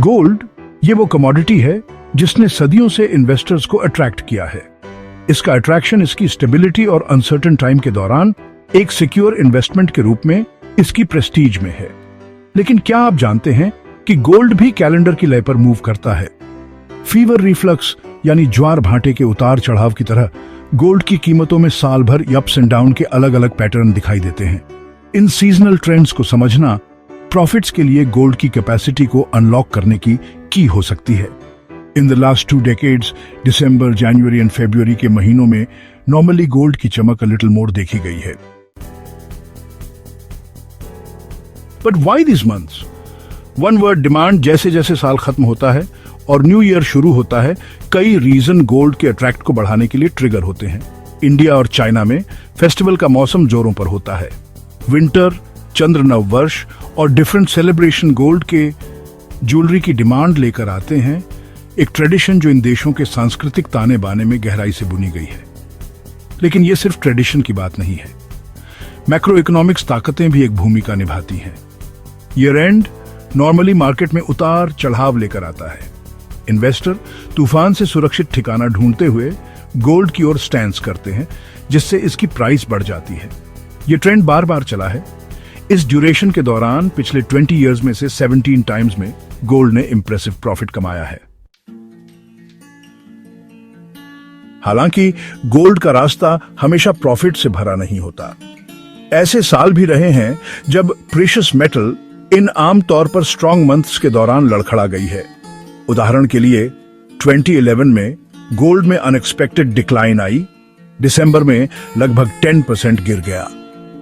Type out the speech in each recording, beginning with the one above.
Gold ये वो commodity है जिसने सदियों से इन्वेस्टर्स को अट्रैक्ट किया है। इसका अट्रैक्शन इसकी स्टेबिलिटी और अनसर्टेन टाइम के दौरान एक सिक्योर इन्वेस्टमेंट के रूप में इसकी प्रेस्टीज में है। लेकिन क्या आप जानते हैं कि गोल्ड भी कैलेंडर की लय पर मूव करता है? फीवर रिफ्लक्स यानी ज्वार भाटे के उतार चढ़ाव की तरह गोल्ड की कीमतों में साल भर अप्स एंड डाउन के अलग अलग पैटर्न दिखाई देते हैं। इन सीजनल ट्रेंड्स को समझना प्रॉफिट्स के लिए गोल्ड की कैपेसिटी को अनलॉक करने की हो सकती है। In the last 2 decades December, January and February के महीनों में नॉर्मली गोल्ड की चमक लिटिल मोर देखी गई है। But why this months? One word demand. जैसे जैसे साल खत्म होता है और न्यू ईयर शुरू होता है, कई रीजन गोल्ड के अट्रैक्ट को बढ़ाने के लिए ट्रिगर होते हैं। इंडिया और चाइना में फेस्टिवल का मौसम जोरों पर होता है। विंटर, चंद्र नव वर्ष और डिफरेंट सेलिब्रेशन गोल्ड के ज्वेलरी की डिमांड लेकर आते हैं। एक ट्रेडिशन जो इन देशों के सांस्कृतिक ताने बाने में गहराई से बुनी गई है। लेकिन यह सिर्फ ट्रेडिशन की बात नहीं है। मैक्रो इकोनॉमिक्स ताकतें भी एक भूमिका निभाती हैं। ईयर एंड नॉर्मली मार्केट में उतार चढ़ाव लेकर आता है। इन्वेस्टर तूफान से सुरक्षित ठिकाना ढूंढते हुए गोल्ड की ओर स्टैंड करते हैं, जिससे इसकी प्राइस बढ़ जाती है। यह ट्रेंड बार बार चला है। इस ड्यूरेशन के दौरान पिछले 20 इयर्स में से 17 टाइम्स में गोल्ड ने इंप्रेसिव प्रॉफिट कमाया है। हालांकि गोल्ड का रास्ता हमेशा प्रॉफिट से भरा नहीं होता। ऐसे साल भी रहे हैं जब प्रेशियस मेटल इन आम तौर पर स्ट्रॉन्ग मंथ्स के दौरान लड़खड़ा गई है। उदाहरण के लिए 2011 में गोल्ड में अनएक्सपेक्टेड डिक्लाइन आई। दिसंबर में लगभग 10% गिर गया।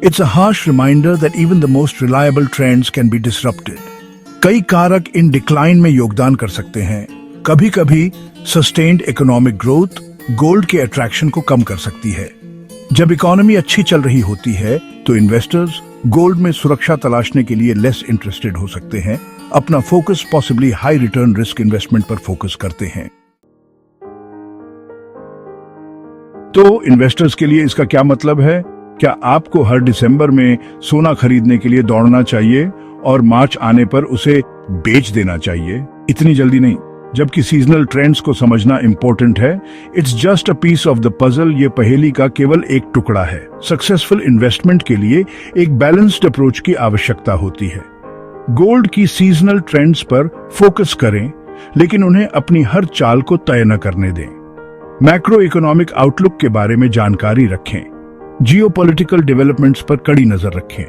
It's a harsh reminder that even the most reliable trends can be disrupted. कई कारक इन डिक्लाइन में योगदान कर सकते हैं। कभी कभी सस्टेन्ड इकोनॉमिक ग्रोथ गोल्ड के अट्रैक्शन को कम कर सकती है। जब इकोनॉमी अच्छी चल रही होती है तो इन्वेस्टर्स गोल्ड में सुरक्षा तलाशने के लिए लेस इंटरेस्टेड हो सकते हैं। अपना focus possibly high return risk investment पर फोकस करते हैं। तो इन्वेस्टर्स के लिए इसका क्या मतलब है? क्या आपको हर दिसंबर में सोना खरीदने के लिए दौड़ना चाहिए और मार्च आने पर उसे बेच देना चाहिए? इतनी जल्दी नहीं। जबकि सीजनल ट्रेंड्स को समझना इंपॉर्टेंट है, it's just a piece of the puzzle. ये पहेली का केवल एक टुकड़ा है। सक्सेसफुल इन्वेस्टमेंट के लिए एक बैलेंस्ड अप्रोच की आवश्यकता होती है। गोल्ड की सीजनल ट्रेंड्स पर फोकस करें, लेकिन उन्हें अपनी हर चाल को तय न करने दें। मैक्रो इकोनॉमिक आउटलुक के बारे में जानकारी रखें। जियोपॉलिटिकल डेवलपमेंट्स पर कड़ी नजर रखें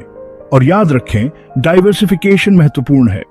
और याद रखें, डाइवर्सिफिकेशन महत्वपूर्ण है।